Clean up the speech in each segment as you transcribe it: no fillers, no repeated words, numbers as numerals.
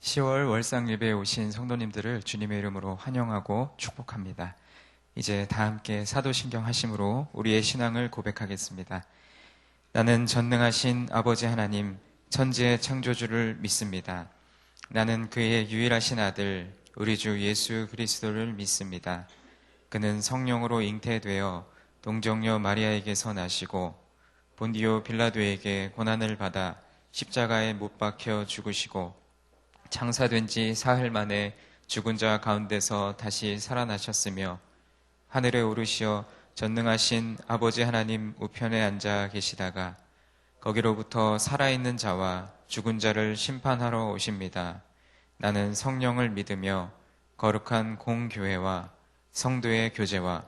10월 월상 예배에 오신 성도님들을 주님의 이름으로 환영하고 축복합니다. 이제 다 함께 사도신경 하심으로 우리의 신앙을 고백하겠습니다. 나는 전능하신 아버지 하나님, 천지의 창조주를 믿습니다. 나는 그의 유일하신 아들, 우리 주 예수 그리스도를 믿습니다. 그는 성령으로 잉태되어 동정녀 마리아에게서 나시고 본디오 빌라도에게 고난을 받아 십자가에 못 박혀 죽으시고 장사된 지 사흘 만에 죽은 자 가운데서 다시 살아나셨으며 하늘에 오르시어 전능하신 아버지 하나님 우편에 앉아 계시다가 거기로부터 살아있는 자와 죽은 자를 심판하러 오십니다. 나는 성령을 믿으며 거룩한 공교회와 성도의 교제와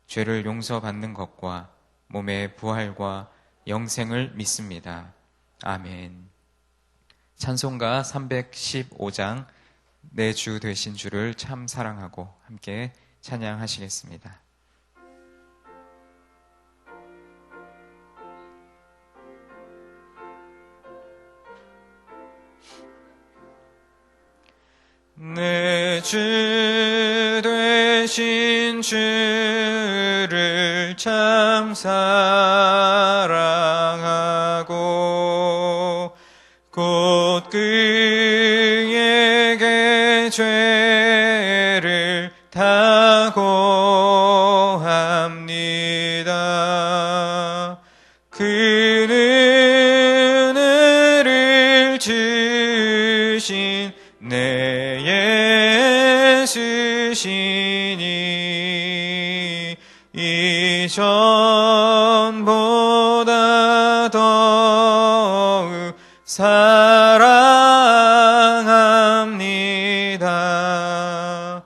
죄를 용서받는 것과 몸의 부활과 영생을 믿습니다. 아멘. 찬송가 315장 내 주 되신 주를 참 사랑하고 함께 찬양하시겠습니다. 내 주 되신 주를 참 사랑하고 곧 그에게 죄를 다 고합니다. 그는 은혜를 주신 내 예수시니 이전보다 더욱 사랑합니다.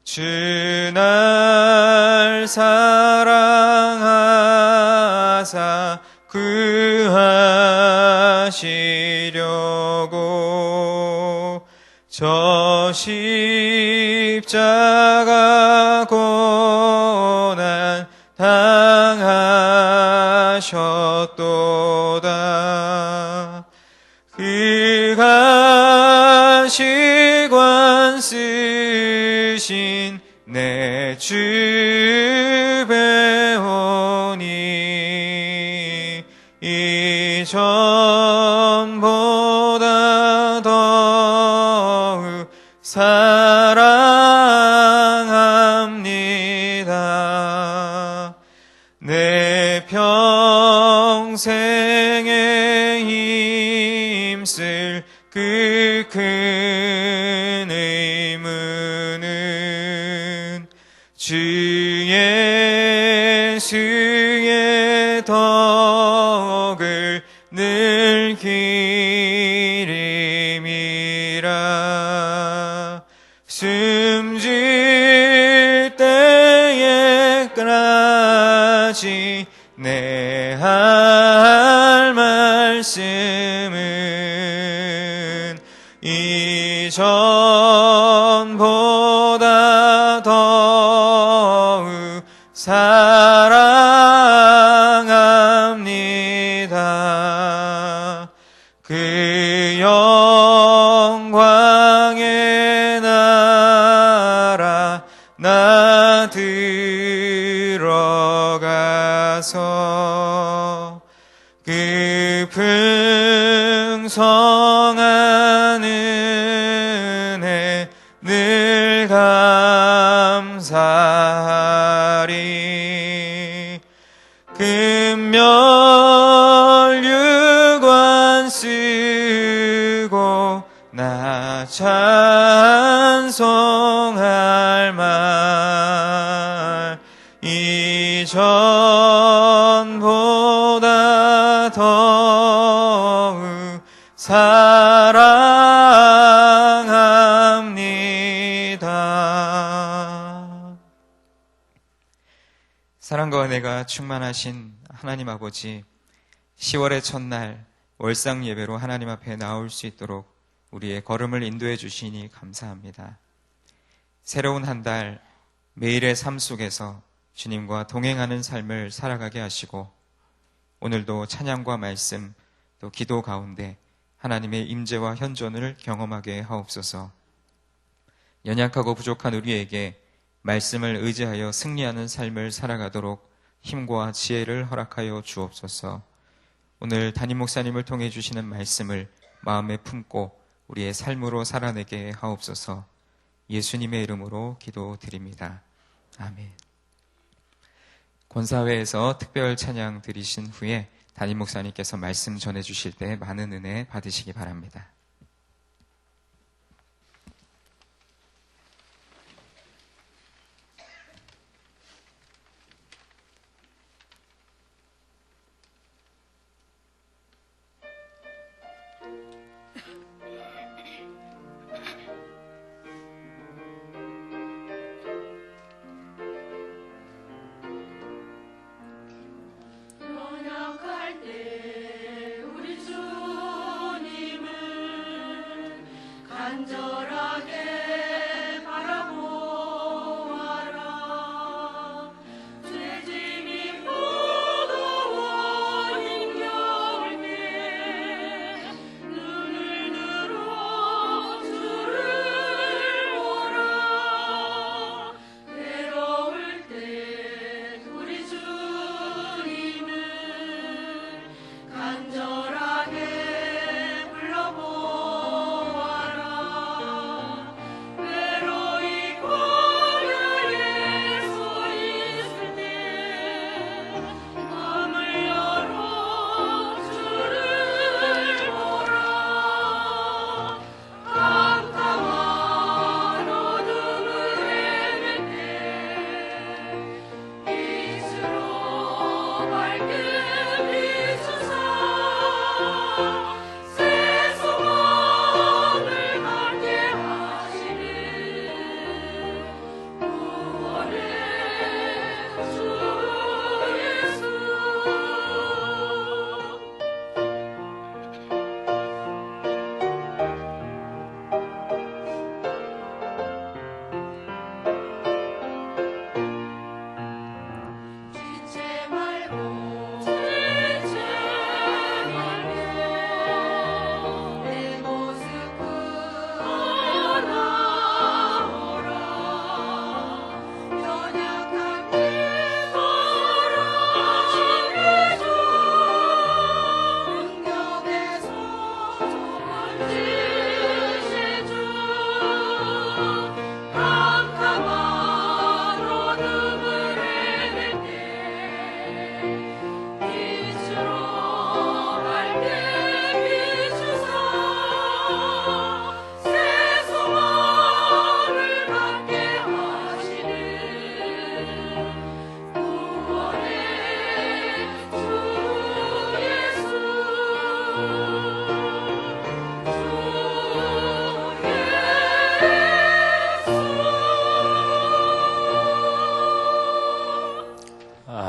주 날 사랑하사 구하시려고 저 십자가 고난 당하셨도다. 그가 시관 쓰신 내 주 배우니 이전보다 더욱 사랑합니다. 내 평생에 힘쓸 그 큰 의무는 주 예수의 덕을 늘 기림이라. 숨질 때에까지 내 할 말씀은 이전보다 더욱 사랑합니다. 그 영광의 나라 나 들어가서 그 풍성한 은혜 늘 감사하리. 금멸유관 쓰고 나 찬송할 말 이전보다 더욱 사랑합니다. 사랑과 은혜가 충만하신 하나님 아버지, 10월의 첫날 월상 예배로 하나님 앞에 나올 수 있도록 우리의 걸음을 인도해 주시니 감사합니다. 새로운 한 달 매일의 삶 속에서 주님과 동행하는 삶을 살아가게 하시고 오늘도 찬양과 말씀 또 기도 가운데 하나님의 임재와 현존을 경험하게 하옵소서. 연약하고 부족한 우리에게 말씀을 의지하여 승리하는 삶을 살아가도록 힘과 지혜를 허락하여 주옵소서. 오늘 담임 목사님을 통해 주시는 말씀을 마음에 품고 우리의 삶으로 살아내게 하옵소서. 예수님의 이름으로 기도드립니다. 아멘. 권사회에서 특별 찬양 드리신 후에 담임 목사님께서 말씀 전해주실 때 많은 은혜 받으시기 바랍니다.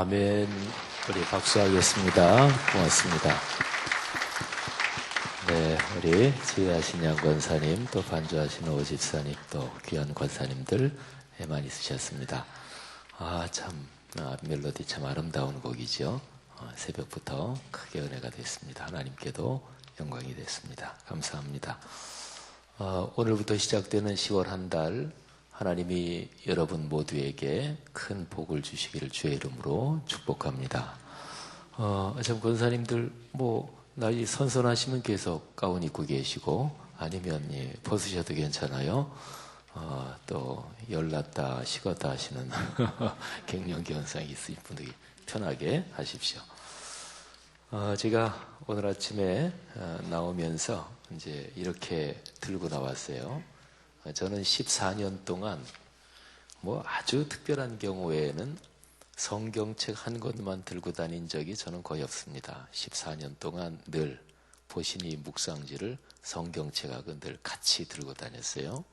아멘. 우리 박수하겠습니다. 고맙습니다. 네, 우리 지혜하신 양 권사님, 또 반주하신 오 집사님, 또 귀한 권사님들 많이 쓰셨습니다. 멜로디 참 아름다운 곡이죠. 새벽부터 크게 은혜가 됐습니다. 하나님께도 영광이 됐습니다. 감사합니다. 오늘부터 시작되는 10월 한 달, 하나님이 여러분 모두에게 큰 복을 주시기를 주의 이름으로 축복합니다. 참 권사님들 나이 선선하시면 계속 가운 입고 계시고 아니면 벗으셔도 괜찮아요. 또 열났다 식었다 하시는 갱년기 현상이 있으신 분들이 편하게 하십시오. 제가 오늘 아침에 나오면서 이제 이렇게 들고 나왔어요. 저는 14년 동안 아주 특별한 경우에는 성경책 한 권만 들고 다닌 적이 저는 거의 없습니다. 14년 동안 늘 보시니 묵상지를 성경책하고 늘 같이 들고 다녔어요.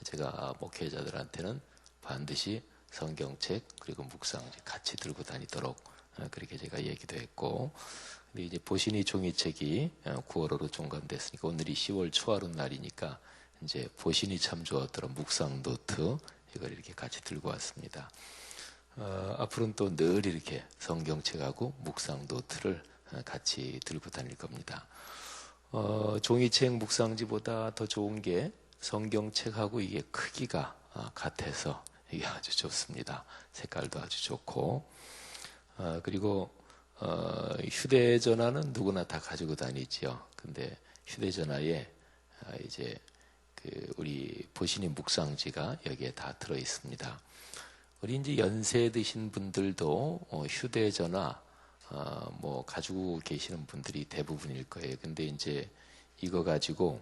제가 목회자들한테는 반드시 성경책 그리고 묵상지 같이 들고 다니도록 그렇게 제가 얘기도 했고, 근데 이제 보시니 종이책이 9월호로 종간됐으니까 오늘이 10월 초하루 날이니까 이제 보시니 참 좋았더라 묵상 노트 이걸 이렇게 같이 들고 왔습니다. 앞으로는 또 늘 이렇게 성경책하고 묵상 노트를 같이 들고 다닐 겁니다. 종이책 묵상지보다 더 좋은 게 성경책하고 이게 크기가 같아서 이게 아주 좋습니다. 색깔도 아주 좋고, 그리고 휴대전화는 누구나 다 가지고 다니죠. 근데 휴대전화에 이제 우리 보시는 묵상지가 여기에 다 들어 있습니다. 우리 이제 연세 드신 분들도 휴대전화 뭐 가지고 계시는 분들이 대부분일 거예요. 근데 이제 이거 가지고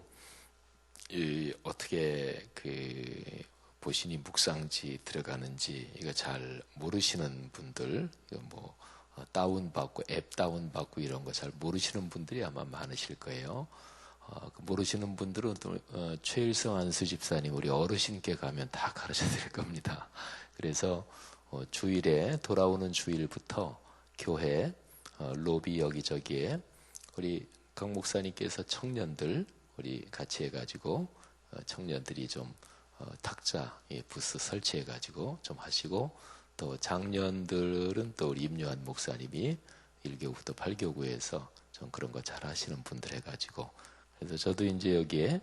어떻게 보시니 묵상지 들어가는지 이거 잘 모르시는 분들, 이거 뭐 다운받고 앱 다운받고 이런 거 잘 모르시는 분들이 아마 많으실 거예요. 모르시는 분들은 또 최일성 안수 집사님 우리 어르신께 가면 다 가르쳐 드릴 겁니다. 그래서 주일에 돌아오는 주일부터 교회 로비 여기저기에 우리 강 목사님께서 청년들 우리 같이 해가지고 청년들이 좀 탁자 부스 설치해가지고 좀 하시고, 또 장년들은 또 우리 임요한 목사님이 1교구부터 8교구에서 좀 그런 거 잘 하시는 분들 해가지고, 그래서 저도 이제 여기에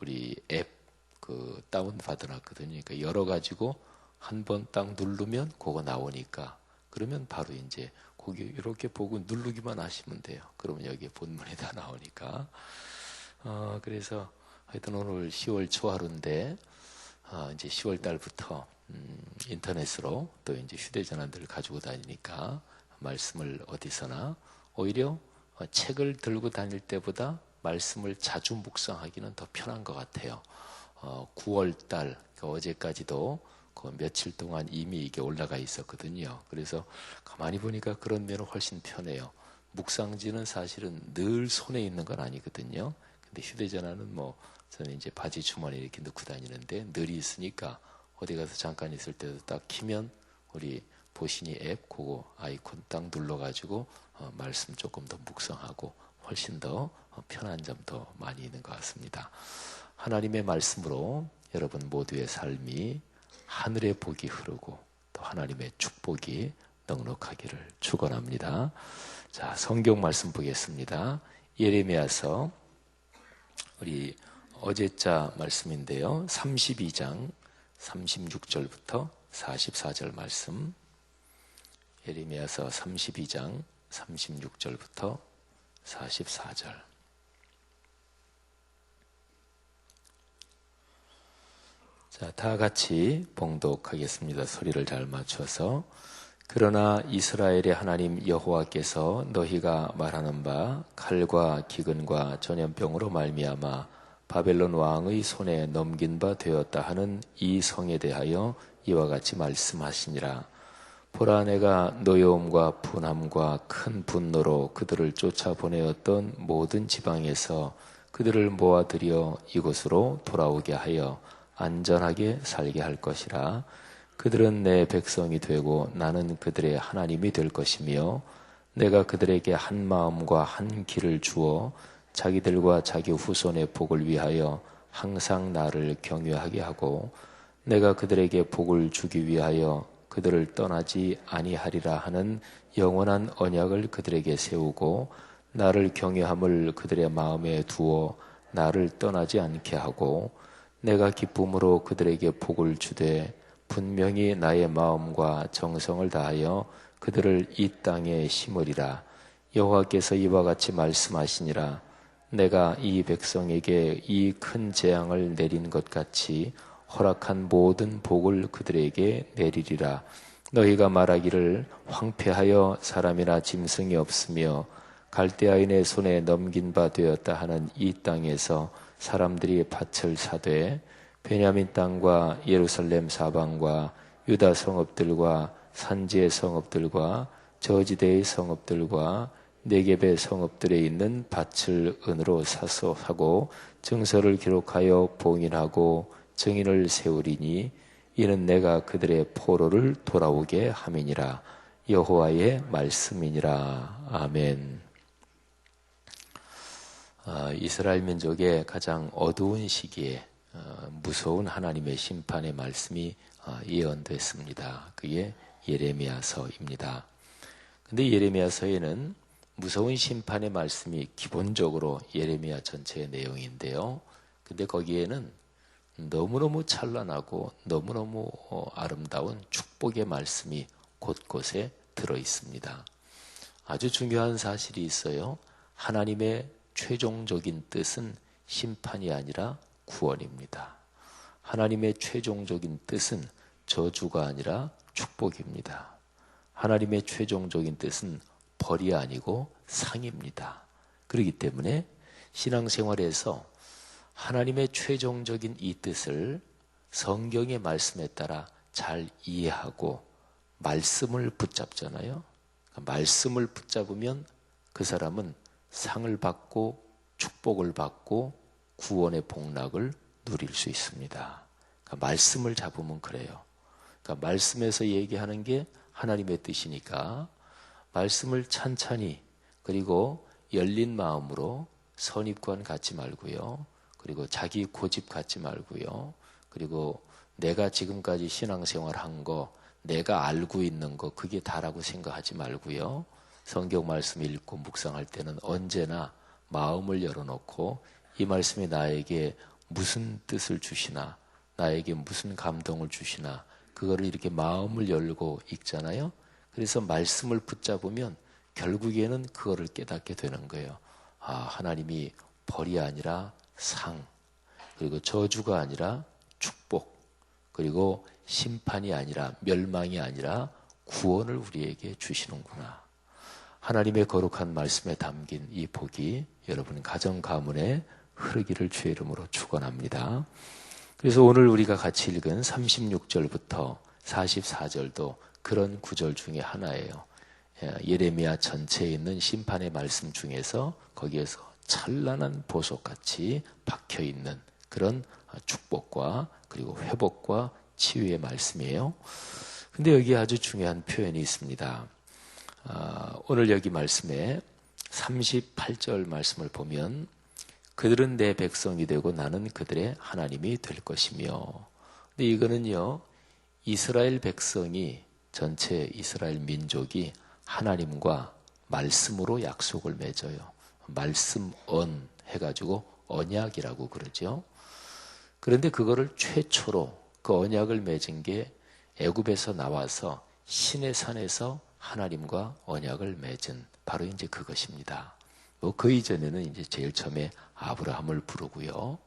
우리 앱 다운 받아놨거든요. 그러니까 열어가지고 한 번 딱 누르면 그거 나오니까, 그러면 바로 이제 거기 이렇게 보고 누르기만 하시면 돼요. 그러면 여기에 본문이 다 나오니까. 그래서 하여튼 오늘 10월 초하루인데 이제 10월 달부터 인터넷으로 또 이제 휴대전화들을 가지고 다니니까 말씀을 어디서나 오히려 책을 들고 다닐 때보다 말씀을 자주 묵상하기는 더 편한 것 같아요. 9월 달 어제까지도 그 며칠 동안 이미 이게 올라가 있었거든요. 그래서 가만히 보니까 그런 면은 훨씬 편해요. 묵상지는 사실은 늘 손에 있는 건 아니거든요. 근데 휴대전화는 뭐 저는 이제 바지 주머니에 이렇게 넣고 다니는데 늘 있으니까 어디 가서 잠깐 있을 때도 딱 키면 우리 보시니 앱 그거 아이콘 딱 눌러가지고 말씀 조금 더 묵상하고 훨씬 더 편한 점도 많이 있는 것 같습니다. 하나님의 말씀으로 여러분 모두의 삶이 하늘의 복이 흐르고 또 하나님의 축복이 넉넉하기를 축원합니다. 자, 성경 말씀 보겠습니다. 예레미야서 우리 어제자 말씀인데요. 32장 36절부터 44절 말씀. 예레미야서 32장 36절부터 44절. 자, 다 같이 봉독하겠습니다. 소리를 잘 맞춰서. 그러나 이스라엘의 하나님 여호와께서 너희가 말하는 바 칼과 기근과 전염병으로 말미암아 바벨론 왕의 손에 넘긴 바 되었다 하는 이 성에 대하여 이와 같이 말씀하시니라. 보라, 내가 노여움과 분함과 큰 분노로 그들을 쫓아보내었던 모든 지방에서 그들을 모아들여 이곳으로 돌아오게 하여 안전하게 살게 할 것이라. 그들은 내 백성이 되고 나는 그들의 하나님이 될 것이며, 내가 그들에게 한 마음과 한 길을 주어 자기들과 자기 후손의 복을 위하여 항상 나를 경외하게 하고, 내가 그들에게 복을 주기 위하여 그들을 떠나지 아니하리라 하는 영원한 언약을 그들에게 세우고, 나를 경외함을 그들의 마음에 두어 나를 떠나지 않게 하고, 내가 기쁨으로 그들에게 복을 주되 분명히 나의 마음과 정성을 다하여 그들을 이 땅에 심으리라. 여호와께서 이와 같이 말씀하시니라. 내가 이 백성에게 이 큰 재앙을 내린 것 같이 허락한 모든 복을 그들에게 내리리라. 너희가 말하기를 황폐하여 사람이나 짐승이 없으며 갈대아인의 손에 넘긴 바 되었다 하는 이 땅에서 사람들이 밭을 사되 베냐민 땅과 예루살렘 사방과 유다 성읍들과 산지의 성읍들과 저지대의 성읍들과 네겝의 성읍들에 있는 밭을 은으로 사고 증서를 기록하여 봉인하고 증인을 세우리니 이는 내가 그들의 포로를 돌아오게 함이니라. 여호와의 말씀이니라. 아멘. 이스라엘 민족의 가장 어두운 시기에 무서운 하나님의 심판의 말씀이 예언됐습니다. 그게 예레미야서입니다. 근데 예레미야서에는 무서운 심판의 말씀이 기본적으로 예레미야 전체의 내용인데요. 근데 거기에는 너무너무 찬란하고 너무너무 아름다운 축복의 말씀이 곳곳에 들어 있습니다. 아주 중요한 사실이 있어요. 하나님의 최종적인 뜻은 심판이 아니라 구원입니다. 하나님의 최종적인 뜻은 저주가 아니라 축복입니다. 하나님의 최종적인 뜻은 벌이 아니고 상입니다. 그렇기 때문에 신앙생활에서 하나님의 최종적인 이 뜻을 성경의 말씀에 따라 잘 이해하고 말씀을 붙잡잖아요. 말씀을 붙잡으면 그 사람은 상을 받고 축복을 받고 구원의 복락을 누릴 수 있습니다. 그러니까 말씀을 잡으면 그래요. 그러니까 말씀에서 얘기하는 게 하나님의 뜻이니까 말씀을 찬찬히 그리고 열린 마음으로 선입관 갖지 말고요. 그리고 자기 고집 갖지 말고요. 그리고 내가 지금까지 신앙생활 한 거, 내가 알고 있는 거 그게 다라고 생각하지 말고요. 성경 말씀 읽고 묵상할 때는 언제나 마음을 열어놓고 이 말씀이 나에게 무슨 뜻을 주시나, 나에게 무슨 감동을 주시나 그거를 이렇게 마음을 열고 읽잖아요. 그래서 말씀을 붙잡으면 결국에는 그거를 깨닫게 되는 거예요. 아, 하나님이 벌이 아니라 상, 그리고 저주가 아니라 축복, 그리고 심판이 아니라 멸망이 아니라 구원을 우리에게 주시는구나. 하나님의 거룩한 말씀에 담긴 이 복이 여러분 가정 가문에 흐르기를 주의 이름으로 축원합니다. 그래서 오늘 우리가 같이 읽은 36절부터 44절도 그런 구절 중에 하나예요. 예레미야 전체에 있는 심판의 말씀 중에서 거기에서 찬란한 보석같이 박혀있는 그런 축복과 그리고 회복과 치유의 말씀이에요. 근데 여기 아주 중요한 표현이 있습니다. 오늘 여기 말씀에 38절 말씀을 보면 그들은 내 백성이 되고 나는 그들의 하나님이 될 것이며, 근데 이거는요 이스라엘 백성이 전체 이스라엘 민족이 하나님과 말씀으로 약속을 맺어요. 말씀언 해가지고 언약이라고 그러죠. 그런데 그거를 최초로 그 언약을 맺은 게 애굽에서 나와서 시내산에서 하나님과 언약을 맺은 바로 이제 그것입니다. 그 이전에는 이제 제일 처음에 아브라함을 부르고요.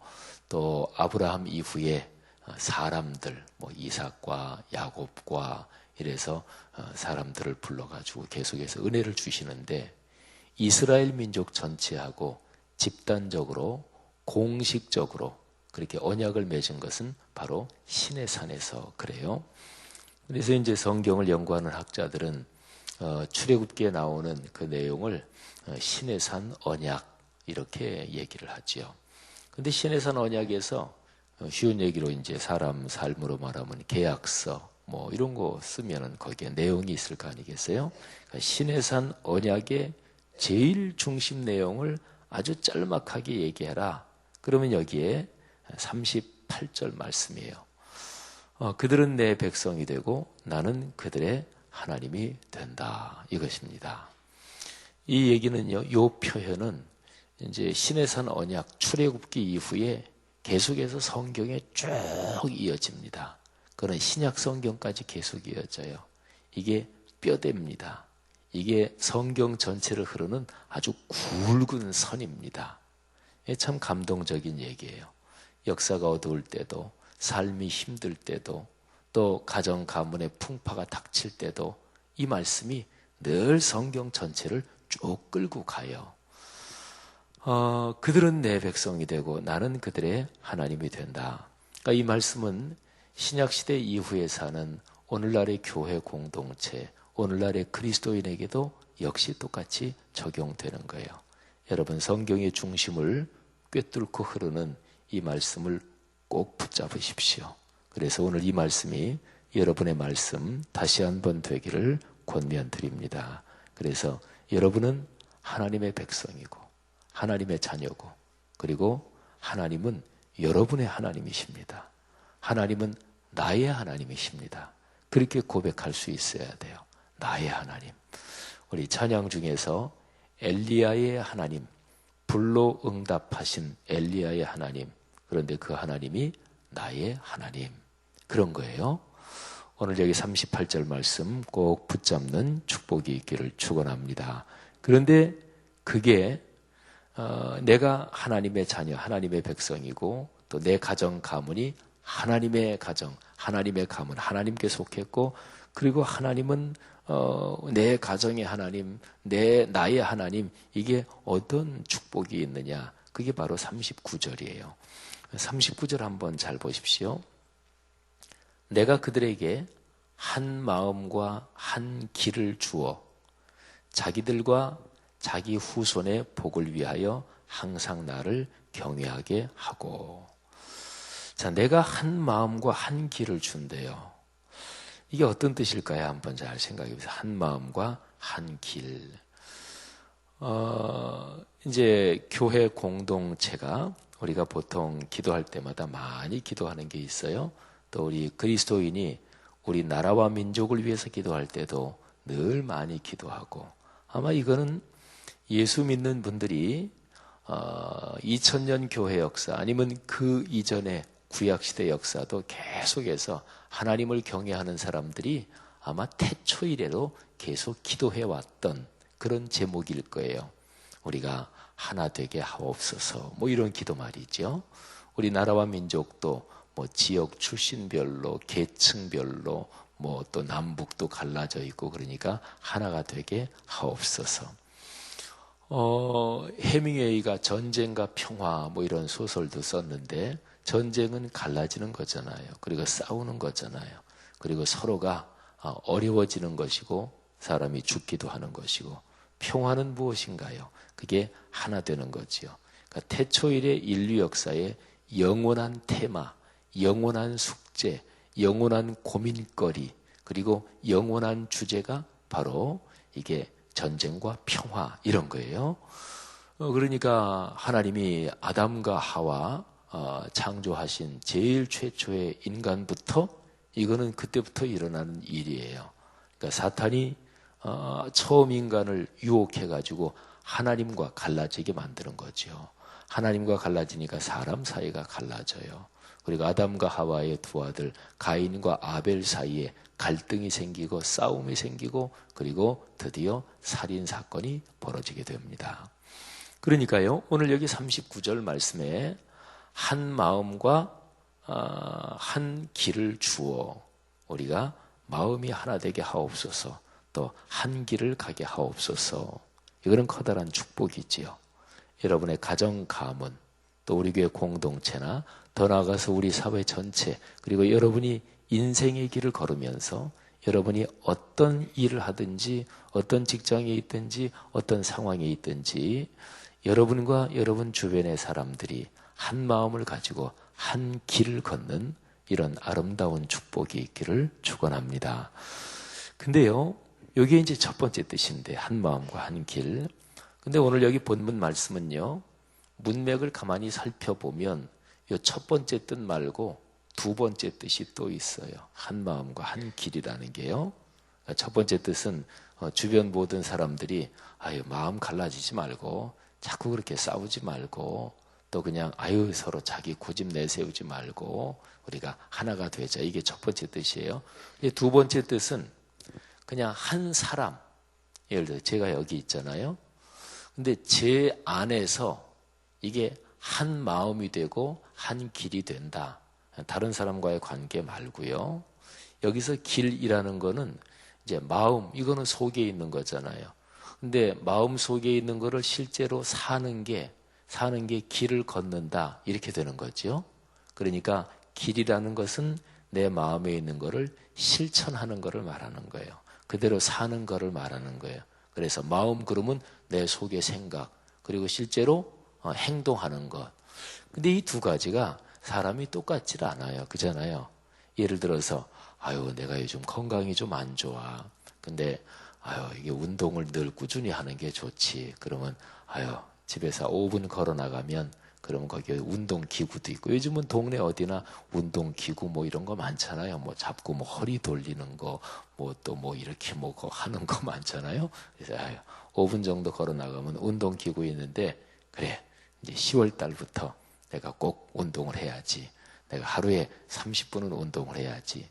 또 아브라함 이후에 사람들, 이삭과 야곱과 이래서 사람들을 불러가지고 계속해서 은혜를 주시는데 이스라엘 민족 전체하고 집단적으로 공식적으로 그렇게 언약을 맺은 것은 바로 시내산에서 그래요. 그래서 이제 성경을 연구하는 학자들은 출애굽기에 나오는 그 내용을 시내산 언약 이렇게 얘기를 하지요. 근데 시내산 언약에서 쉬운 얘기로 이제 사람 삶으로 말하면 계약서 이런 거 쓰면은 거기에 내용이 있을 거 아니겠어요? 그러니까 시내산 언약의 제일 중심 내용을 아주 짤막하게 얘기해라. 그러면 여기에 38절 말씀이에요. 그들은 내 백성이 되고 나는 그들의 하나님이 된다. 이것입니다. 이 얘기는요, 이 표현은 이제 시내산 언약 출애굽기 이후에 계속해서 성경에 쭉 이어집니다. 그런 신약 성경까지 계속 이어져요. 이게 뼈대입니다. 이게 성경 전체를 흐르는 아주 굵은 선입니다. 참 감동적인 얘기예요. 역사가 어두울 때도, 삶이 힘들 때도, 또 가정 가문의 풍파가 닥칠 때도 이 말씀이 늘 성경 전체를 쭉 끌고 가요. 그들은 내 백성이 되고 나는 그들의 하나님이 된다. 그러니까 이 말씀은 신약시대 이후에 사는 오늘날의 교회 공동체, 오늘날의 그리스도인에게도 역시 똑같이 적용되는 거예요. 여러분 성경의 중심을 꿰뚫고 흐르는 이 말씀을 꼭 붙잡으십시오. 그래서 오늘 이 말씀이 여러분의 말씀 다시 한번 되기를 권면드립니다. 그래서 여러분은 하나님의 백성이고 하나님의 자녀고 그리고 하나님은 여러분의 하나님이십니다. 하나님은 나의 하나님이십니다. 그렇게 고백할 수 있어야 돼요. 나의 하나님. 우리 찬양 중에서 엘리야의 하나님, 불로 응답하신 엘리야의 하나님, 그런데 그 하나님이 나의 하나님, 그런 거예요. 오늘 여기 38절 말씀 꼭 붙잡는 축복이 있기를 축원합니다. 그런데 그게 내가 하나님의 자녀, 하나님의 백성이고 또 내 가정 가문이 하나님의 가정, 하나님의 가문, 하나님께 속했고 그리고 하나님은 내 가정의 하나님, 나의 하나님, 이게 어떤 축복이 있느냐? 그게 바로 39절이에요. 39절 한번 잘 보십시오. 내가 그들에게 한 마음과 한 길을 주어 자기들과 자기 후손의 복을 위하여 항상 나를 경외하게 하고. 자, 내가 한 마음과 한 길을 준대요. 이게 어떤 뜻일까요? 한번 잘 생각해 보세요. 한 마음과 한 길. 이제 교회 공동체가 우리가 보통 기도할 때마다 많이 기도하는 게 있어요. 또 우리 그리스도인이 우리 나라와 민족을 위해서 기도할 때도 늘 많이 기도하고, 아마 이거는 예수 믿는 분들이 2000년 교회 역사 아니면 그 이전의 구약시대 역사도 계속해서 하나님을 경외하는 사람들이 아마 태초 이래로 계속 기도해왔던 그런 제목일 거예요. 우리가 하나 되게 하옵소서, 뭐 이런 기도 말이죠. 우리 나라와 민족도 뭐 지역 출신별로, 계층별로, 뭐 또 남북도 갈라져 있고, 그러니까 하나가 되게 하옵소서. 해밍웨이가 전쟁과 평화 뭐 이런 소설도 썼는데, 전쟁은 갈라지는 거잖아요. 그리고 싸우는 거잖아요. 그리고 서로가 어려워지는 것이고 사람이 죽기도 하는 것이고, 평화는 무엇인가요? 그게 하나 되는 거지요. 그러니까 태초일의 인류 역사에 영원한 테마, 영원한 숙제, 영원한 고민거리, 그리고 영원한 주제가 바로 이게 전쟁과 평화, 이런 거예요. 그러니까 하나님이 아담과 하와 창조하신 제일 최초의 인간부터, 이거는 그때부터 일어나는 일이에요. 그러니까 사탄이 처음 인간을 유혹해가지고 하나님과 갈라지게 만드는 거죠. 하나님과 갈라지니까 사람 사이가 갈라져요. 그리고 아담과 하와의 두 아들 가인과 아벨 사이에 갈등이 생기고 싸움이 생기고, 그리고 드디어 살인 사건이 벌어지게 됩니다. 그러니까요, 오늘 여기 39절 말씀에 한 마음과 한 길을 주어 우리가 마음이 하나 되게 하옵소서, 또 한 길을 가게 하옵소서. 이거는 커다란 축복이지요. 여러분의 가정 가문, 또 우리 교회 공동체나 더 나아가서 우리 사회 전체, 그리고 여러분이 인생의 길을 걸으면서 여러분이 어떤 일을 하든지, 어떤 직장에 있든지, 어떤 상황에 있든지 여러분과 여러분 주변의 사람들이 한 마음을 가지고 한 길을 걷는 이런 아름다운 축복이 있기를 축원합니다. 근데요, 여기에 이제 첫 번째 뜻인데, 한 마음과 한 길. 근데 오늘 여기 본문 말씀은요, 문맥을 가만히 살펴보면 이 첫 번째 뜻 말고 두 번째 뜻이 또 있어요. 한 마음과 한 길이라는 게요. 첫 번째 뜻은 주변 모든 사람들이 마음 갈라지지 말고, 자꾸 그렇게 싸우지 말고, 또 그냥 서로 자기 고집 내세우지 말고 우리가 하나가 되자, 이게 첫 번째 뜻이에요. 두 번째 뜻은 그냥 한 사람, 예를 들어 제가 여기 있잖아요. 근데 제 안에서 이게 한 마음이 되고 한 길이 된다. 다른 사람과의 관계 말고요. 여기서 길이라는 거는 이제 마음, 이거는 속에 있는 거잖아요. 근데 마음 속에 있는 거를 실제로 사는 게 길을 걷는다, 이렇게 되는 거죠. 그러니까 길이라는 것은 내 마음에 있는 거를 실천하는 거를 말하는 거예요. 그대로 사는 거를 말하는 거예요. 그래서 마음, 그러면 내 속의 생각, 그리고 실제로 행동하는 것. 근데 이 두 가지가 사람이 똑같지 않아요. 그잖아요. 예를 들어서 내가 요즘 건강이 좀 안 좋아. 근데 이게 운동을 늘 꾸준히 하는 게 좋지. 그러면 집에서 5분 걸어 나가면, 그러면 거기에 운동 기구도 있고, 요즘은 동네 어디나 운동 기구 뭐 이런 거 많잖아요. 뭐 잡고 뭐 허리 돌리는 거, 뭐 또 뭐 이렇게 뭐 하는 거 많잖아요. 그래서 5분 정도 걸어 나가면 운동기구 있는데, 그래, 이제 10월 달부터 내가 꼭 운동을 해야지. 내가 하루에 30분은 운동을 해야지.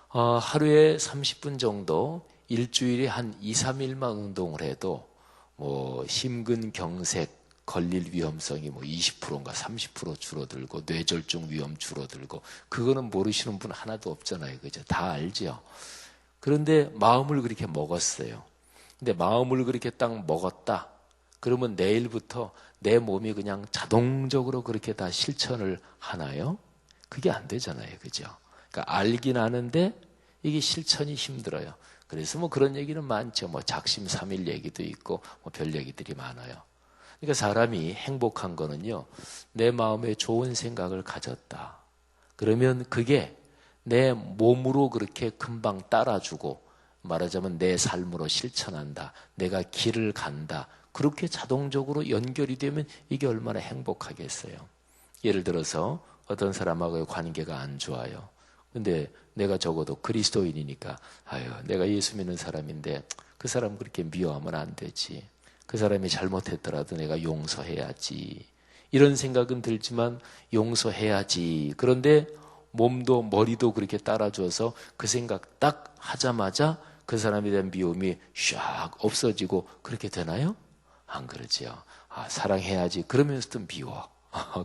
하루에 30분 정도 일주일에 한 2, 3일만 운동을 해도 뭐 심근경색 걸릴 위험성이 뭐 20%인가 30% 줄어들고 뇌졸중 위험 줄어들고, 그거는 모르시는 분 하나도 없잖아요. 그죠? 다 알죠? 그런데 마음을 그렇게 먹었어요. 근데 마음을 그렇게 딱 먹었다. 그러면 내일부터 내 몸이 그냥 자동적으로 그렇게 다 실천을 하나요? 그게 안 되잖아요. 그죠? 그러니까 알긴 아는데 이게 실천이 힘들어요. 그래서 뭐 그런 얘기는 많죠. 뭐 작심삼일 얘기도 있고 뭐 별 얘기들이 많아요. 그러니까 사람이 행복한 거는요, 내 마음에 좋은 생각을 가졌다. 그러면 그게 내 몸으로 그렇게 금방 따라주고, 말하자면 내 삶으로 실천한다. 내가 길을 간다. 그렇게 자동적으로 연결이 되면 이게 얼마나 행복하겠어요. 예를 들어서 어떤 사람하고의 관계가 안 좋아요. 근데 내가 적어도 그리스도인이니까, 아유, 내가 예수 믿는 사람인데 그 사람 그렇게 미워하면 안 되지. 그 사람이 잘못했더라도 내가 용서해야지. 이런 생각은 들지만 용서해야지. 그런데 몸도 머리도 그렇게 따라줘서 그 생각 딱 하자마자 그 사람에 대한 미움이 샥 없어지고 그렇게 되나요? 안 그러지요. 사랑해야지. 그러면서도 미워.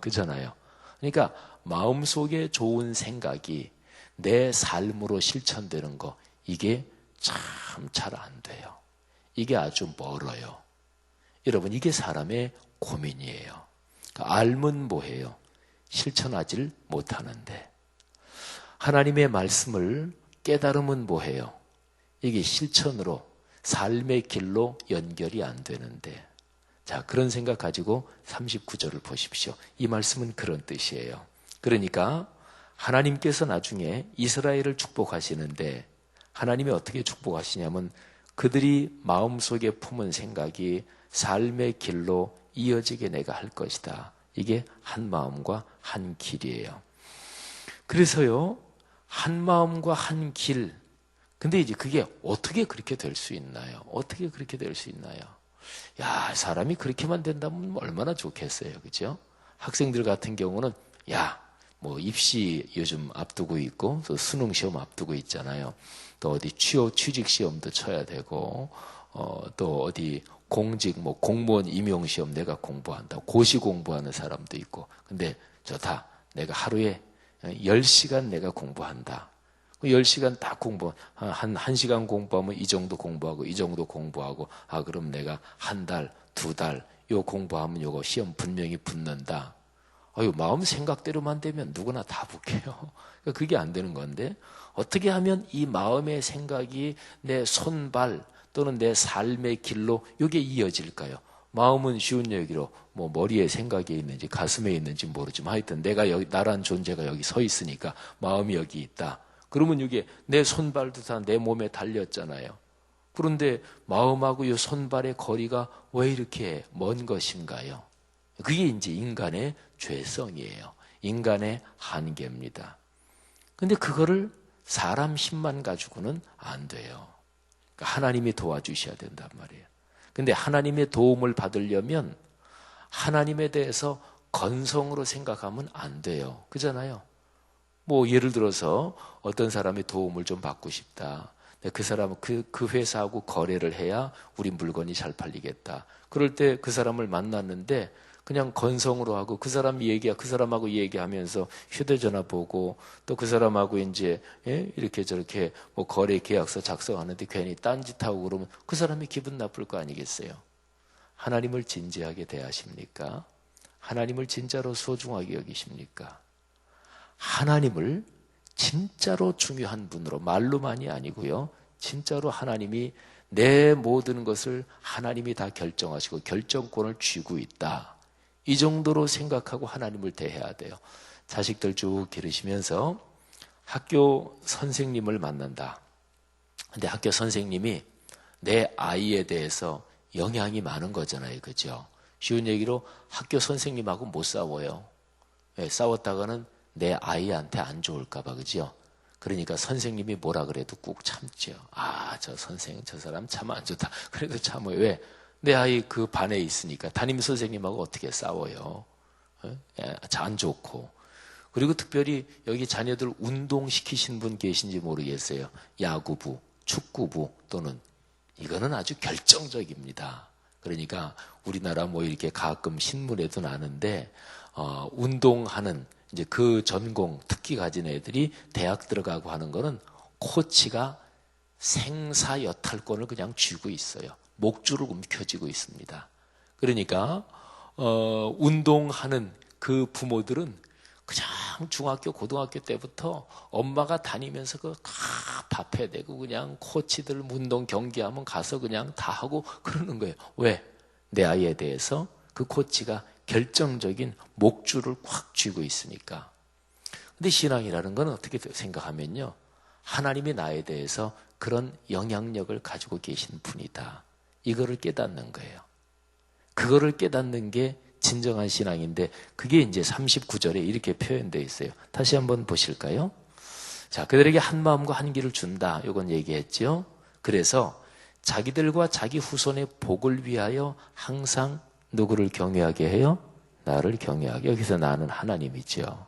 그잖아요. 그러니까 마음속에 좋은 생각이 내 삶으로 실천되는 거, 이게 참 잘 안 돼요. 이게 아주 멀어요. 여러분, 이게 사람의 고민이에요. 그러니까 알면 뭐해요? 실천하질 못하는데. 하나님의 말씀을 깨달으면 뭐해요? 이게 실천으로, 삶의 길로 연결이 안 되는데. 자, 그런 생각 가지고 39절을 보십시오. 이 말씀은 그런 뜻이에요. 그러니까 하나님께서 나중에 이스라엘을 축복하시는데, 하나님이 어떻게 축복하시냐면 그들이 마음속에 품은 생각이 삶의 길로 이어지게 내가 할 것이다. 이게 한 마음과 한 길이에요. 그래서요, 한 마음과 한 길. 근데 이제 그게 어떻게 그렇게 될 수 있나요? 어떻게 그렇게 될 수 있나요? 야, 사람이 그렇게만 된다면 얼마나 좋겠어요. 그죠? 학생들 같은 경우는, 야, 뭐 입시 요즘 앞두고 있고, 또 수능 시험 앞두고 있잖아요. 또 어디 취직 시험도 쳐야 되고, 또 어디 공직, 뭐 공무원 임용 시험 내가 공부한다. 고시 공부하는 사람도 있고. 근데 좋다. 내가 하루에 10시간 내가 공부한다. 10시간 딱 한 1시간 공부하면 이 정도 공부하고, 이 정도 공부하고, 그럼 내가 한 달, 2달, 요 공부하면 요거 시험 분명히 붙는다. 마음 생각대로만 되면 누구나 다 붙게요. 그게 안 되는 건데, 어떻게 하면 이 마음의 생각이 내 손발 또는 내 삶의 길로 이게 이어질까요? 마음은 쉬운 얘기로 뭐 머리에 생각이 있는지 가슴에 있는지 모르지만 하여튼 내가 여기, 나란 존재가 여기 서 있으니까 마음이 여기 있다. 그러면 이게 내 손발도 다 내 몸에 달렸잖아요. 그런데 마음하고 이 손발의 거리가 왜 이렇게 먼 것인가요? 그게 이제 인간의 죄성이에요. 인간의 한계입니다. 근데 그거를 사람 힘만 가지고는 안 돼요. 그러니까 하나님이 도와주셔야 된단 말이에요. 근데 하나님의 도움을 받으려면 하나님에 대해서 건성으로 생각하면 안 돼요. 그잖아요. 뭐 예를 들어서 어떤 사람이 도움을 좀 받고 싶다. 그 사람은 그 회사하고 거래를 해야 우리 물건이 잘 팔리겠다. 그럴 때 그 사람을 만났는데 그냥 건성으로 하고 그 사람하고 얘기하면서 휴대전화 보고 또 그 사람하고 이제 이렇게 저렇게 뭐 거래 계약서 작성하는데 괜히 딴짓하고 그러면 그 사람이 기분 나쁠 거 아니겠어요? 하나님을 진지하게 대하십니까? 하나님을 진짜로 소중하게 여기십니까? 하나님을 진짜로 중요한 분으로, 말로만이 아니고요. 진짜로 하나님이 내 모든 것을 하나님이 다 결정하시고 결정권을 쥐고 있다. 이 정도로 생각하고 하나님을 대해야 돼요. 자식들 쭉 기르시면서 학교 선생님을 만난다. 근데 학교 선생님이 내 아이에 대해서 영향이 많은 거잖아요. 그죠? 쉬운 얘기로 학교 선생님하고 못 싸워요. 싸웠다가는 내 아이한테 안 좋을까봐, 그죠? 그러니까 선생님이 뭐라 그래도 꾹 참죠. 저 선생, 저 사람 참 안 좋다. 그래도 참아요. 왜? 내 아이 그 반에 있으니까 담임 선생님하고 어떻게 싸워요? 안 좋고. 그리고 특별히 여기 자녀들 운동시키신 분 계신지 모르겠어요. 야구부, 축구부 또는 이거는 아주 결정적입니다. 그러니까 우리나라 뭐 이렇게 가끔 신문에도 나는데 운동하는 이제 그 전공 특기 가진 애들이 대학 들어가고 하는 거는 코치가 생사여탈권을 그냥 쥐고 있어요. 목줄을 움켜쥐고 있습니다. 그러니까 운동하는 그 부모들은 그냥 중학교, 고등학교 때부터 엄마가 다니면서 그 밥해 대고 그냥 코치들 운동 경기하면 가서 그냥 다 하고 그러는 거예요. 왜? 내 아이에 대해서 그 코치가 결정적인 목줄을 꽉 쥐고 있으니까. 근데 신앙이라는 건 어떻게 생각하면요. 하나님이 나에 대해서 그런 영향력을 가지고 계신 분이다. 이거를 깨닫는 거예요. 그거를 깨닫는 게 진정한 신앙인데 그게 이제 39절에 이렇게 표현되어 있어요. 다시 한번 보실까요? 자, 그들에게 한 마음과 한 길을 준다. 이건 얘기했죠. 그래서 자기들과 자기 후손의 복을 위하여 항상 누구를 경외하게 해요? 나를 경외하게. 여기서 나는 하나님이죠.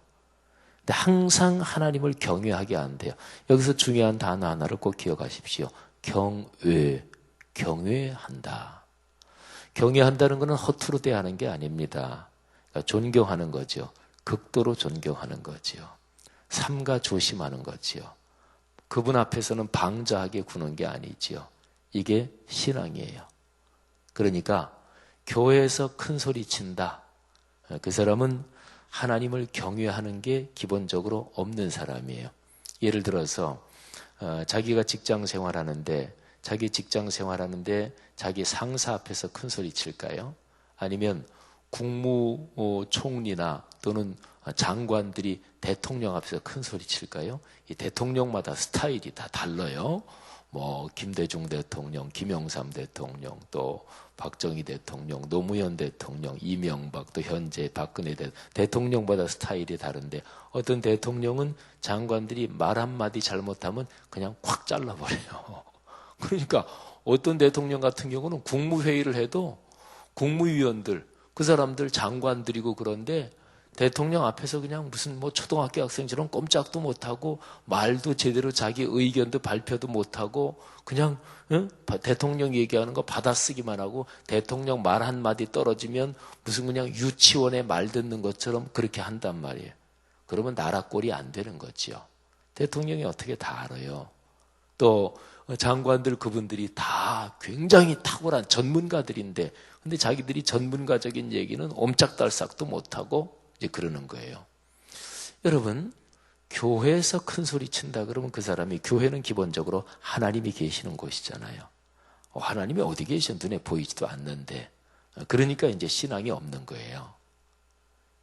근데 항상 하나님을 경외하게 안 돼요. 여기서 중요한 단어 하나를 꼭 기억하십시오. 경외한다. 경외한다는 것은 허투루 대하는 게 아닙니다. 그러니까 존경하는 거죠. 극도로 존경하는 거죠. 삼가 조심하는 거죠. 그분 앞에서는 방자하게 구는 게 아니죠. 이게 신앙이에요. 그러니까 교회에서 큰 소리 친다. 그 사람은 하나님을 경외하는 게 기본적으로 없는 사람이에요. 예를 들어서 자기가 직장 생활하는데 자기 상사 앞에서 큰 소리 칠까요? 아니면 국무총리나 또는 장관들이 대통령 앞에서 큰 소리 칠까요? 이 대통령마다 스타일이 다 달라요. 뭐 김대중 대통령, 김영삼 대통령, 또 박정희 대통령, 노무현 대통령, 이명박, 또 현재 박근혜 대통령마다 스타일이 다른데 어떤 대통령은 장관들이 말 한마디 잘못하면 그냥 콱 잘라버려요. 그러니까 어떤 대통령 같은 경우는 국무회의를 해도 국무위원들, 그 사람들 장관들이고 그런데 대통령 앞에서 그냥 무슨 뭐 초등학교 학생처럼 꼼짝도 못하고 말도 제대로 자기 의견도 발표도 못하고 그냥 대통령 얘기하는 거 받아쓰기만 하고 대통령 말 한마디 떨어지면 무슨 그냥 유치원에 말 듣는 것처럼 그렇게 한단 말이에요. 그러면 나라 꼴이 안 되는 거죠. 대통령이 어떻게 다 알아요. 또 장관들 그분들이 다 굉장히 탁월한 전문가들인데 근데 자기들이 전문가적인 얘기는 옴짝달싹도 못하고 이제 그러는 거예요. 여러분, 교회에서 큰 소리 친다 그러면 그 사람이 교회는 기본적으로 하나님이 계시는 곳이잖아요. 하나님이 어디 계셔? 눈에 보이지도 않는데. 그러니까 이제 신앙이 없는 거예요.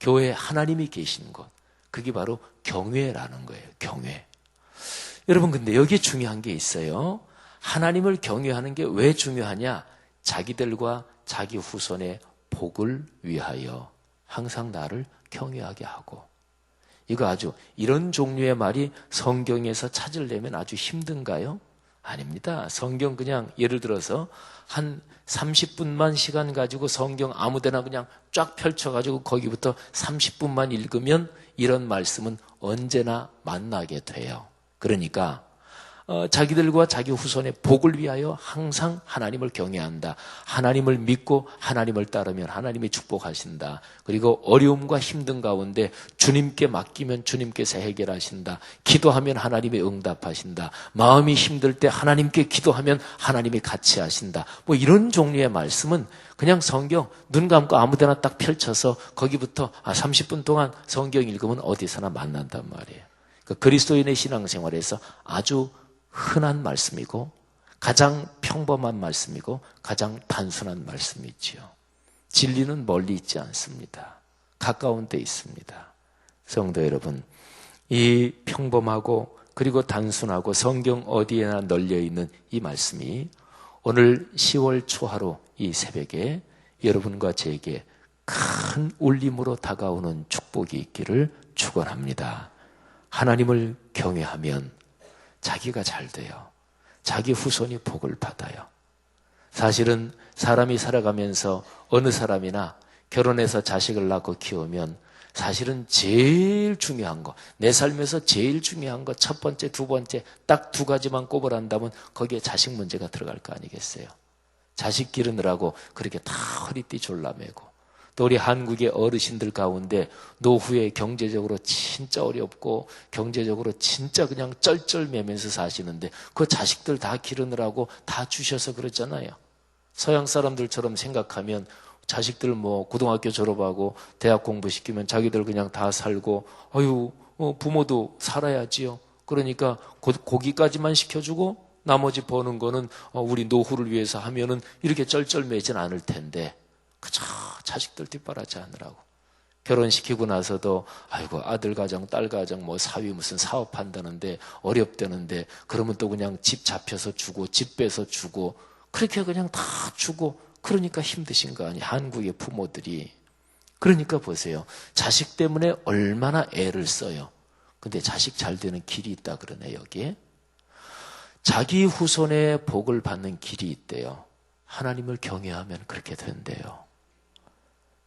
교회에 하나님이 계시는 곳. 그게 바로 경외라는 거예요. 경외. 여러분 근데 여기에 중요한 게 있어요. 하나님을 경외하는 게 왜 중요하냐? 자기들과 자기 후손의 복을 위하여 항상 나를 경외하게 하고. 이거 아주 이런 종류의 말이 성경에서 찾으려면 아주 힘든가요? 아닙니다. 성경 그냥 예를 들어서 한 30분만 시간 가지고 성경 아무데나 그냥 쫙 펼쳐가지고 거기부터 30분만 읽으면 이런 말씀은 언제나 만나게 돼요. 그러니까 자기들과 자기 후손의 복을 위하여 항상 하나님을 경외한다. 하나님을 믿고 하나님을 따르면 하나님이 축복하신다. 그리고 어려움과 힘든 가운데 주님께 맡기면 주님께서 해결하신다. 기도하면 하나님이 응답하신다. 마음이 힘들 때 하나님께 기도하면 하나님이 같이 하신다. 뭐 이런 종류의 말씀은 그냥 성경 눈 감고 아무데나 딱 펼쳐서 거기부터 30분 동안 성경 읽으면 어디서나 만난단 말이에요. 그러니까 그리스도인의 신앙생활에서 아주 흔한 말씀이고 가장 평범한 말씀이고 가장 단순한 말씀이지요. 진리는 멀리 있지 않습니다. 가까운 데 있습니다. 성도 여러분, 이 평범하고 그리고 단순하고 성경 어디에나 널려있는 이 말씀이 오늘 10월 초하루 이 새벽에 여러분과 제게 큰 울림으로 다가오는 축복이 있기를 축원합니다. 하나님을 경외하면 자기가 잘 돼요. 자기 후손이 복을 받아요. 사실은 사람이 살아가면서 어느 사람이나 결혼해서 자식을 낳고 키우면 사실은 제일 중요한 거, 내 삶에서 제일 중요한 거 첫 번째, 두 번째 딱 두 가지만 꼽으란다면 거기에 자식 문제가 들어갈 거 아니겠어요? 자식 기르느라고 그렇게 다 허리띠 졸라매고, 또 우리 한국의 어르신들 가운데 노후에 경제적으로 진짜 어렵고 경제적으로 진짜 그냥 쩔쩔매면서 사시는데 그 자식들 다 기르느라고 다 주셔서 그러잖아요. 서양 사람들처럼 생각하면 자식들 뭐 고등학교 졸업하고 대학 공부시키면 자기들 그냥 다 살고, 아유 부모도 살아야지요. 그러니까 고기까지만 시켜주고 나머지 버는 거는 우리 노후를 위해서 하면은 이렇게 쩔쩔매진 않을 텐데, 그저 자식들 뒷바라지 하느라고. 결혼시키고 나서도 아이고 아들 가정 딸 가정 뭐 사위 무슨 사업한다는데 어렵다는데, 그러면 또 그냥 집 잡혀서 주고 집 빼서 주고 그렇게 그냥 다 주고, 그러니까 힘드신 거 아니에요, 한국의 부모들이. 그러니까 보세요, 자식 때문에 얼마나 애를 써요. 근데 자식 잘 되는 길이 있다 그러네. 여기에 자기 후손의 복을 받는 길이 있대요. 하나님을 경외하면 그렇게 된대요.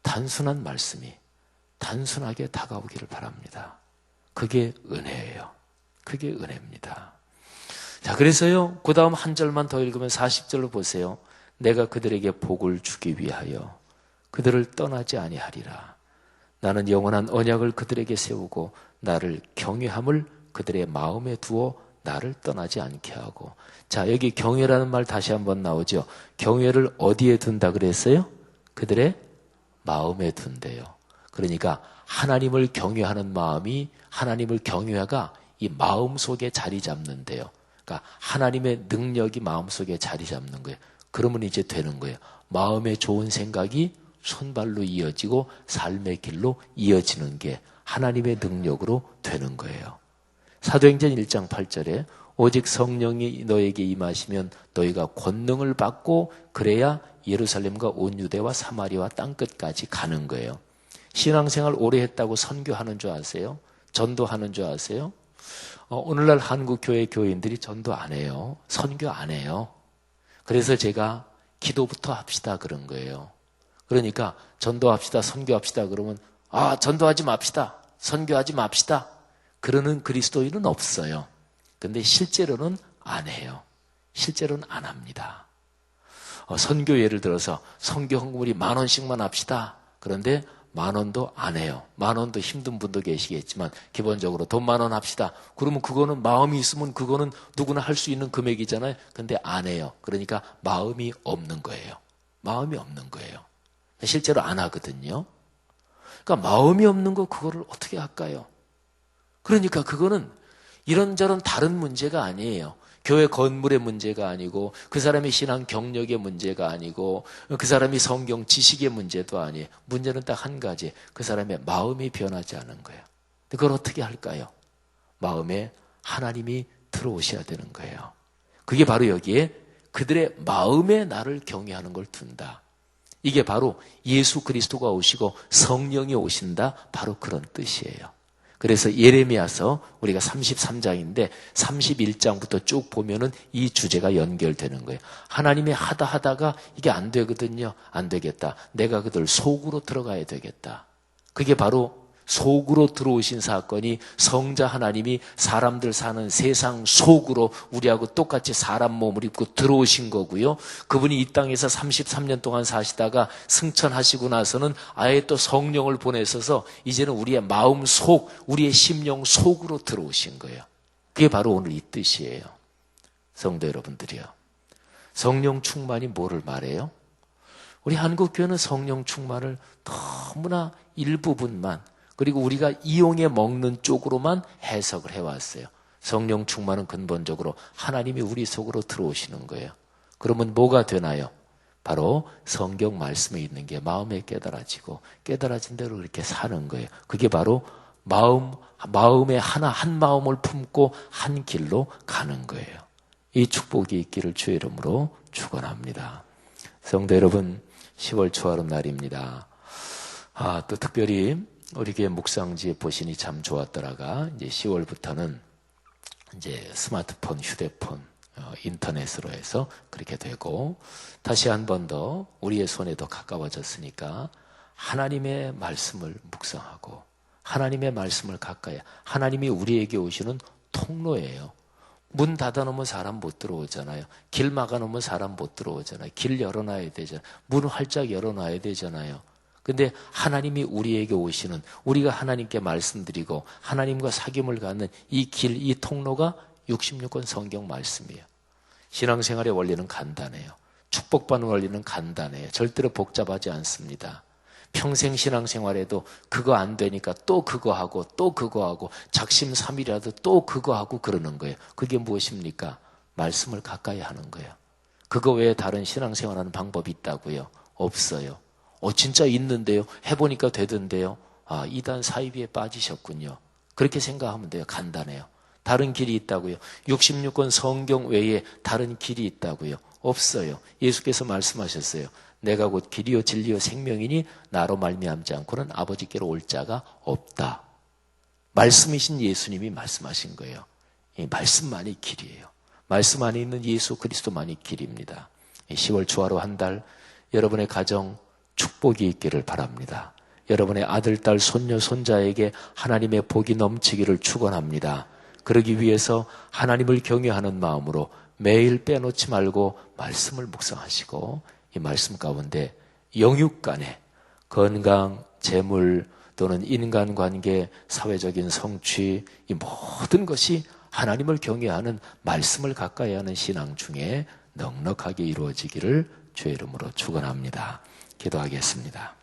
단순한 말씀이 단순하게 다가오기를 바랍니다. 그게 은혜예요. 그게 은혜입니다. 자, 그래서요, 그 다음 한 절만 더 읽으면 40절로 보세요. 내가 그들에게 복을 주기 위하여 그들을 떠나지 아니하리라. 나는 영원한 언약을 그들에게 세우고 나를 경외함을 그들의 마음에 두어 나를 떠나지 않게 하고. 자, 여기 경외라는 말 다시 한번 나오죠. 경외를 어디에 둔다 그랬어요? 그들의 마음에 둔대요. 그러니까 하나님을 경외하는 마음이, 하나님을 경외가 이 마음 속에 자리 잡는데요. 그러니까 하나님의 능력이 마음 속에 자리 잡는 거예요. 그러면 이제 되는 거예요. 마음에 좋은 생각이 손발로 이어지고 삶의 길로 이어지는 게 하나님의 능력으로 되는 거예요. 사도행전 1장 8절에 오직 성령이 너에게 임하시면 너희가 권능을 받고 그래야 예루살렘과 온 유대와 사마리아와 땅끝까지 가는 거예요. 신앙생활 오래 했다고 선교하는 줄 아세요? 전도하는 줄 아세요? 오늘날 한국 교회 교인들이 전도 안 해요. 선교 안 해요. 그래서 제가 기도부터 합시다 그런 거예요. 그러니까 전도합시다, 선교합시다 그러면 전도하지 맙시다, 선교하지 맙시다 그러는 그리스도인은 없어요. 근데 실제로는 안 해요. 실제로는 안 합니다. 선교 예를 들어서 선교 헌금우리 10,000원씩만 합시다. 그런데 10,000원도 안 해요. 10,000원도 힘든 분도 계시겠지만 기본적으로 돈 10,000원 합시다. 그러면 그거는 마음이 있으면 그거는 누구나 할 수 있는 금액이잖아요. 근데 안 해요. 그러니까 마음이 없는 거예요. 마음이 없는 거예요. 실제로 안 하거든요. 그러니까 마음이 없는 거 그거를 어떻게 할까요? 그러니까 그거는 이런저런 다른 문제가 아니에요. 교회 건물의 문제가 아니고 그 사람의 신앙 경력의 문제가 아니고 그 사람이 성경 지식의 문제도 아니에요. 문제는 딱 한 가지, 그 사람의 마음이 변하지 않은 거예요. 그걸 어떻게 할까요? 마음에 하나님이 들어오셔야 되는 거예요. 그게 바로 여기에 그들의 마음에 나를 경외하는 걸 둔다. 이게 바로 예수 그리스도가 오시고 성령이 오신다, 바로 그런 뜻이에요. 그래서 예레미야서 우리가 33장인데 31장부터 쭉 보면은 이 주제가 연결되는 거예요. 하나님이 하다가 이게 안 되거든요. 안 되겠다. 내가 그들 속으로 들어가야 되겠다. 그게 바로 속으로 들어오신 사건이 성자 하나님이 사람들 사는 세상 속으로 우리하고 똑같이 사람 몸을 입고 들어오신 거고요. 그분이 이 땅에서 33년 동안 사시다가 승천하시고 나서는 아예 또 성령을 보내셔서 이제는 우리의 마음 속, 우리의 심령 속으로 들어오신 거예요. 그게 바로 오늘 이 뜻이에요. 성도 여러분들이요. 성령 충만이 뭐를 말해요? 우리 한국교회는 성령 충만을 너무나 일부분만, 그리고 우리가 이용해 먹는 쪽으로만 해석을 해왔어요. 성령 충만은 근본적으로 하나님이 우리 속으로 들어오시는 거예요. 그러면 뭐가 되나요? 바로 성경 말씀에 있는 게 마음에 깨달아지고 깨달아진 대로 그렇게 사는 거예요. 그게 바로 마음에 한 마음을 품고 한 길로 가는 거예요. 이 축복이 있기를 주의 이름으로 축원합니다. 성도 여러분, 10월 초하루 날입니다. 또 특별히 우리 교회 묵상지에 보시니 참 좋았더라가 이제 10월부터는 이제 스마트폰, 휴대폰 인터넷으로 해서 그렇게 되고, 다시 한 번 더 우리의 손에 더 가까워졌으니까 하나님의 말씀을 묵상하고 하나님의 말씀을 가까이, 하나님이 우리에게 오시는 통로예요. 문 닫아놓으면 사람 못 들어오잖아요. 길 막아놓으면 사람 못 들어오잖아요. 길 열어놔야 되잖아요. 문 활짝 열어놔야 되잖아요. 근데 하나님이 우리에게 오시는, 우리가 하나님께 말씀드리고 하나님과 사귐을 갖는 이 길, 이 통로가 66권 성경 말씀이에요. 신앙생활의 원리는 간단해요. 축복받는 원리는 간단해요. 절대로 복잡하지 않습니다. 평생 신앙생활에도 그거 안 되니까 또 그거 하고 또 그거 하고 작심삼일이라도 또 그거 하고 그러는 거예요. 그게 무엇입니까? 말씀을 가까이 하는 거예요. 그거 외에 다른 신앙생활하는 방법이 있다고요? 없어요. 진짜 있는데요? 해보니까 되던데요? 이단 사이비에 빠지셨군요. 그렇게 생각하면 돼요. 간단해요. 다른 길이 있다고요? 66권 성경 외에 다른 길이 있다고요? 없어요. 예수께서 말씀하셨어요. 내가 곧 길이요 진리요 생명이니 나로 말미암지 않고는 아버지께로 올 자가 없다. 말씀이신 예수님이 말씀하신 거예요. 이 말씀만이 길이에요. 말씀 안에 있는 예수 그리스도만이 길입니다. 10월 주화로 한 달 여러분의 가정 축복이 있기를 바랍니다. 여러분의 아들, 딸, 손녀, 손자에게 하나님의 복이 넘치기를 축원합니다. 그러기 위해서 하나님을 경외하는 마음으로 매일 빼놓지 말고 말씀을 묵상하시고 이 말씀 가운데 영육 간에 건강, 재물 또는 인간관계, 사회적인 성취 이 모든 것이 하나님을 경외하는 말씀을 가까이 하는 신앙 중에 넉넉하게 이루어지기를 주의 이름으로 축원합니다. 기도하겠습니다.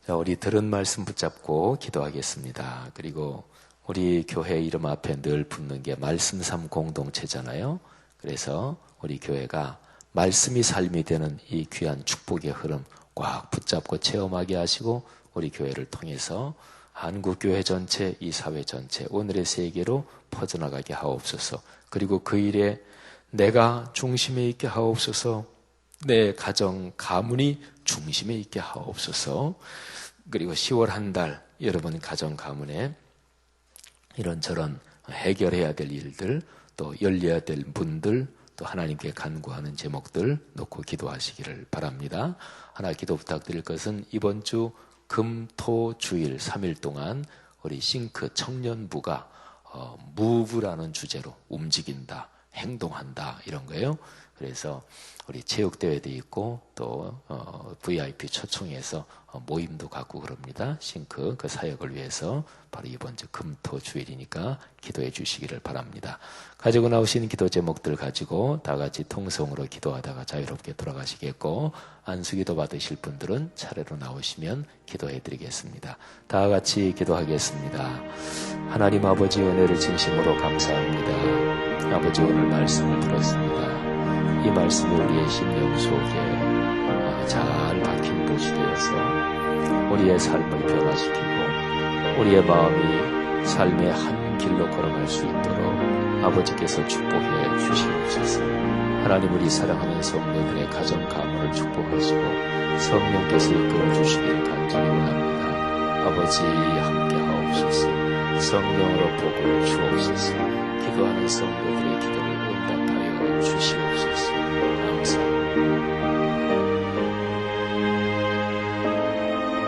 자, 우리 들은 말씀 붙잡고 기도하겠습니다. 그리고 우리 교회 이름 앞에 늘 붙는 게 말씀 삶 공동체잖아요. 그래서 우리 교회가 말씀이 삶이 되는 이 귀한 축복의 흐름 꽉 붙잡고 체험하게 하시고 우리 교회를 통해서 한국교회 전체, 이 사회 전체, 오늘의 세계로 퍼져나가게 하옵소서. 그리고 그 일에 내가 중심에 있게 하옵소서. 내 가정, 가문이 중심에 있게 하옵소서. 그리고 10월 한 달 여러분 가정, 가문에 이런저런 해결해야 될 일들, 또 열려야 될 문들, 또 하나님께 간구하는 제목들 놓고 기도하시기를 바랍니다. 하나 기도 부탁드릴 것은 이번 주 금, 토, 주일 3일 동안 우리 싱크 청년부가 무브라는 주제로 움직인다, 행동한다 이런 거예요. 그래서 우리 체육대회도 있고 또 VIP 초청해서 모임도 갖고 그럽니다. 싱크 그 사역을 위해서 바로 이번 주 금토 주일이니까 기도해 주시기를 바랍니다. 가지고 나오신 기도 제목들 가지고 다 같이 통성으로 기도하다가 자유롭게 돌아가시겠고 안수기도 받으실 분들은 차례로 나오시면 기도해 드리겠습니다. 다 같이 기도하겠습니다. 하나님 아버지 은혜를 진심으로 감사합니다. 아버지 오늘 말씀을 들었습니다. 이 말씀이 우리의 심령 속에 잘 박힌 곳이 되어서 우리의 삶을 변화시키고 우리의 마음이 삶의 한 길로 걸어갈 수 있도록 아버지께서 축복해 주시옵소서. 하나님 우리 사랑하는 성도들의 가정 가문을 축복하시고 성령께서 이끌어 주시길 간절히 원합니다. 아버지 함께 하옵소서. 성령으로 복을 주옵소서. 기도하는 성도들의 기도를 응답하여 주시옵소서. 감사합니다.